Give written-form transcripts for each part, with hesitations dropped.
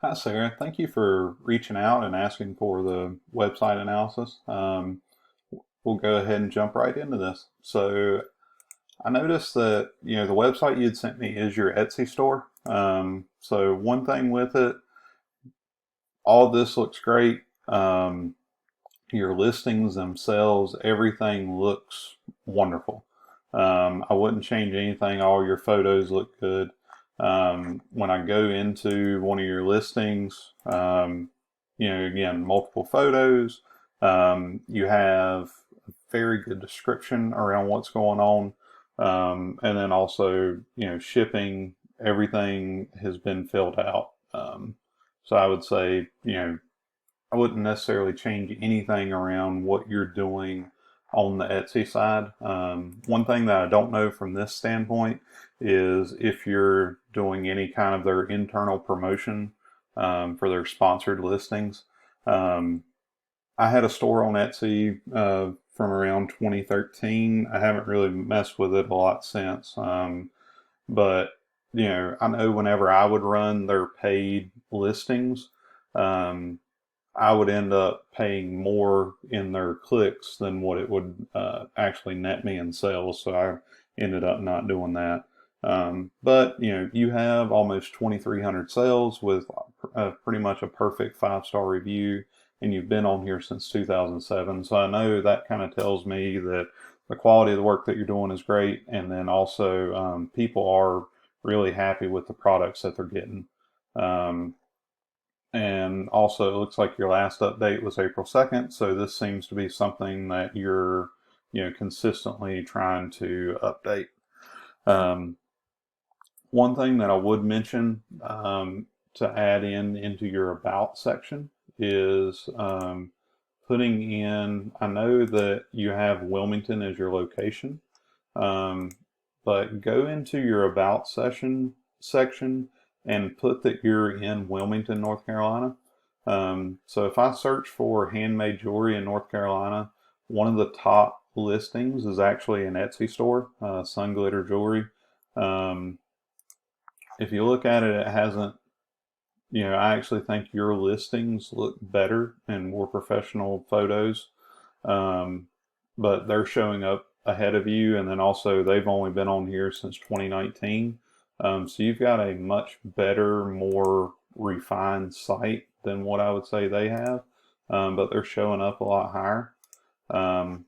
Hi, Sarah. Thank you for reaching out and asking for the website analysis. We'll go ahead and jump right into this. So I noticed that, the website you'd sent me is your Etsy store. So one thing with it, all of this looks great. Your listings themselves, everything looks wonderful. I wouldn't change anything. All your photos look good. When I go into one of your listings, again, multiple photos. You have a very good description around what's going on. And then also, shipping, everything has been filled out. So I would say, I wouldn't necessarily change anything around what you're doing on the Etsy side. One thing that I don't know from this standpoint is if you're doing any kind of their internal promotion for their sponsored listings. Um, I had a store on Etsy from around 2013. I haven't really messed with it a lot since. But, I know whenever I would run their paid listings, um, I would end up paying more in their clicks than what it would actually net me in sales. So I ended up not doing that. But you have almost 2,300 sales with pretty much a perfect 5-star review, and you've been on here since 2007. So I know that kind of tells me that the quality of the work that you're doing is great, and then also people are really happy with the products that they're getting. Um, and also, it looks like your last update was April 2nd, so this seems to be something that you're, consistently trying to update. Um, One thing that I would mention to add into your About section is putting in, I know that you have Wilmington as your location, um, but go into your About section and put that you're in Wilmington, North Carolina. So if I search for handmade jewelry in North Carolina, one of the top listings is actually an Etsy store, Sun Glitter Jewelry. Um, if you look at it, it hasn't, I actually think your listings look better and more professional photos. Um, but they're showing up ahead of you, and then also they've only been on here since 2019. So you've got a much better, more refined site than what I would say they have, but they're showing up a lot higher. Um,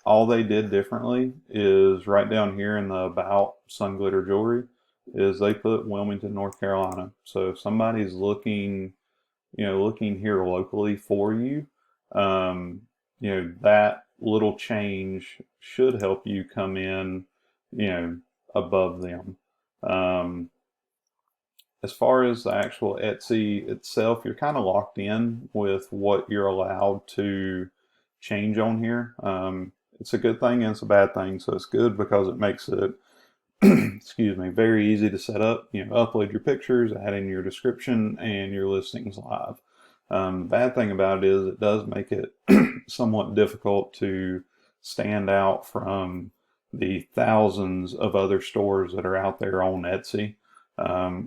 all they did differently is right down here in the About Sun Glitter Jewelry is they put Wilmington, North Carolina. So if somebody's looking here locally for you, that little change should help you come in, you know, above them. Um, as far as the actual Etsy itself, you're kind of locked in with what you're allowed to change on here. It's a good thing and it's a bad thing. So it's good because it makes it, excuse me, very easy to set up. Upload your pictures, add in your description, and your listings live. Bad thing about it is it does make it somewhat difficult to stand out from the thousands of other stores that are out there on Etsy,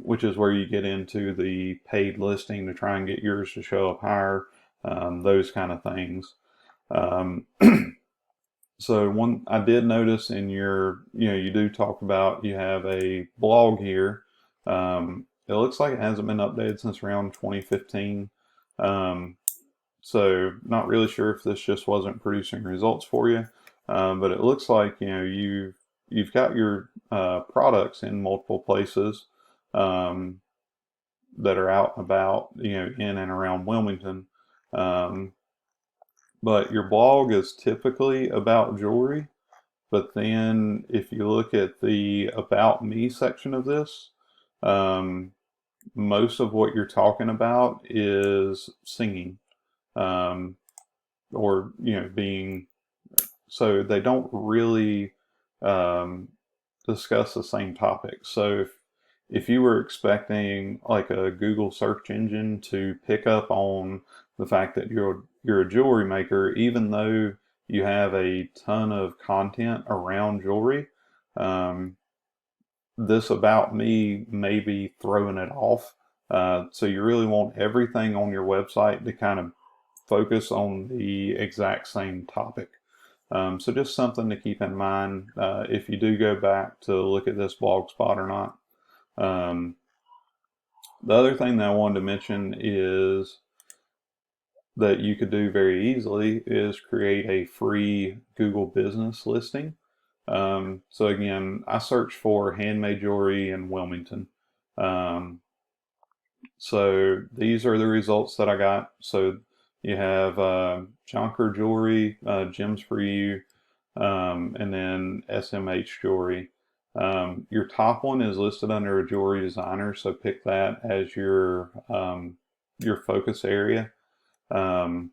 which is where you get into the paid listing to try and get yours to show up higher, those kind of things. Um, so one, I did notice in your, you do talk about you have a blog here. It looks like it hasn't been updated since around 2015. Um, so not really sure if this just wasn't producing results for you, but it looks like you've got your products in multiple places um, that are out and about, in and around Wilmington. Um, but your blog is typically about jewelry. But then if you look at the About Me section of this, um, most of what you're talking about is singing, um, or, being, so they don't really um, discuss the same topic. So if you were expecting like a Google search engine to pick up on the fact that you're a jewelry maker, even though you have a ton of content around jewelry, um, this About Me may be throwing it off So you really want everything on your website to kind of focus on the exact same topic. So just something to keep in mind if you do go back to look at this blog spot or not. The other thing that I wanted to mention is that you could do very easily is create a free Google business listing. So again, I searched for handmade jewelry in Wilmington. So these are the results that I got. So you have Jonker Jewelry, Gems for You, and then SMH Jewelry. Your top one is listed under a jewelry designer, so pick that as your focus area to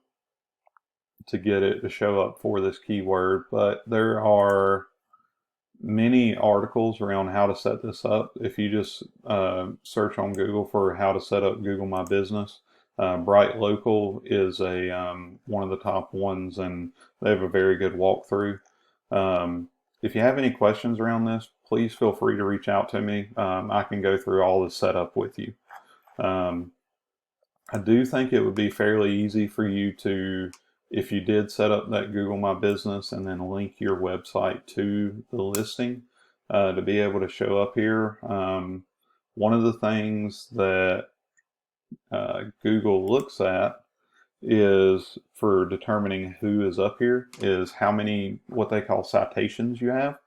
get it to show up for this keyword. But there are many articles around how to set this up. If you just search on Google for how to set up Google My Business, Bright Local is a one of the top ones, and they have a very good walkthrough. If you have any questions around this, please feel free to reach out to me. I can go through all the setup with you. I do think it would be fairly easy for you to, if you did set up that Google My Business and then link your website to the listing, to be able to show up here. One of the things that Google looks at is for determining who is up here is how many, what they call citations you have.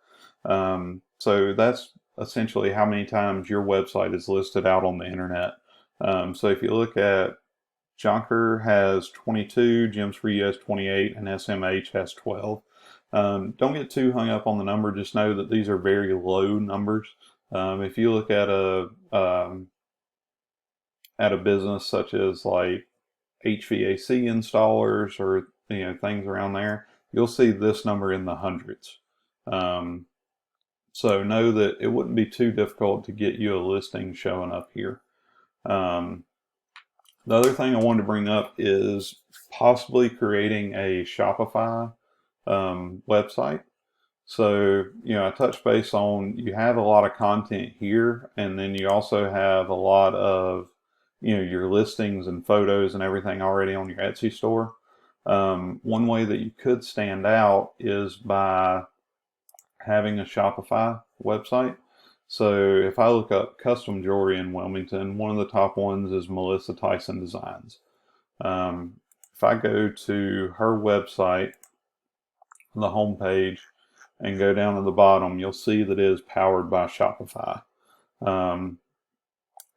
So that's essentially how many times your website is listed out on the internet. So if you look at Jonker has 22, Gems for You has 28, and SMH has 12. Don't get too hung up on the number. Just know that these are very low numbers. If you look at a business such as like HVAC installers or things around there, you'll see this number in the hundreds. So know that it wouldn't be too difficult to get you a listing showing up here. The other thing I wanted to bring up is possibly creating a Shopify website. So, I touched base on, you have a lot of content here, and then you also have a lot of, your listings and photos and everything already on your Etsy store. One way that you could stand out is by having a Shopify website. So if I look up custom jewelry in Wilmington, one of the top ones is Melissa Tyson Designs. If I go to her website, the homepage, and go down to the bottom, you'll see that it is powered by Shopify.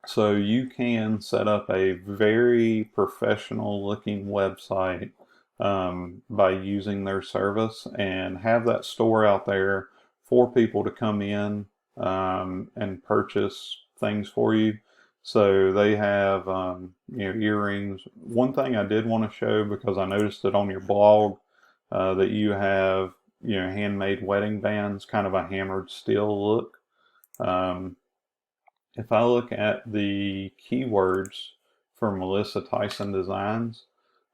So you can set up a very professional looking website by using their service and have that store out there for people to come in and purchase things for you. So they have earrings. One thing I did want to show, because I noticed that on your blog that you have handmade wedding bands, kind of a hammered steel look. If I look at the keywords for Melissa Tyson Designs,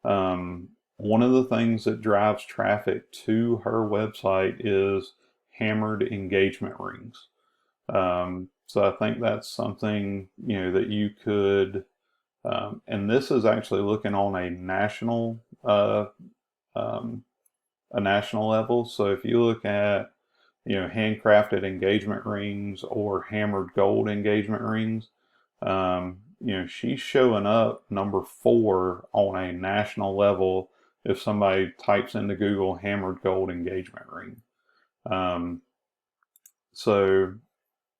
one of the things that drives traffic to her website is hammered engagement rings. So I think that's something that you could, and this is actually looking on a national level. So if you look at handcrafted engagement rings or hammered gold engagement rings, she's showing up number 4 on a national level if somebody types into Google hammered gold engagement ring. So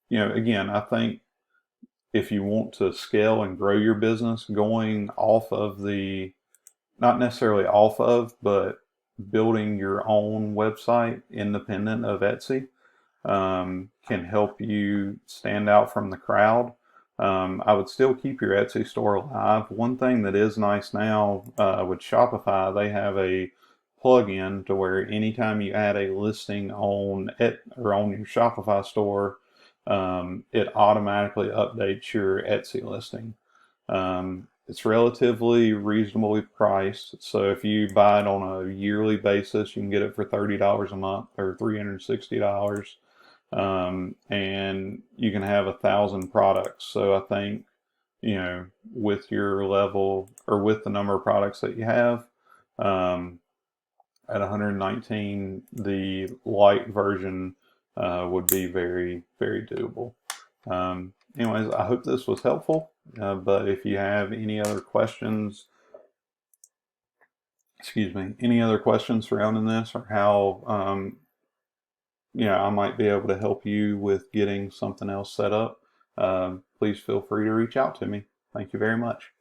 again, I think if you want to scale and grow your business, going off of not necessarily off of, but building your own website independent of Etsy can help you stand out from the crowd. I would still keep your Etsy store alive. One thing that is nice now with Shopify, they have a plug-in to where anytime you add a listing on your Shopify store, it automatically updates your Etsy listing. It's relatively reasonably priced. So if you buy it on a yearly basis, you can get it for $30 a month or $360. And you can have 1,000 products. So I think, with your level or with the number of products that you have. At 119, the light version would be very, very doable. Anyways, I hope this was helpful. But if you have any other questions, any other questions surrounding this, or how I might be able to help you with getting something else set up, please feel free to reach out to me. Thank you very much.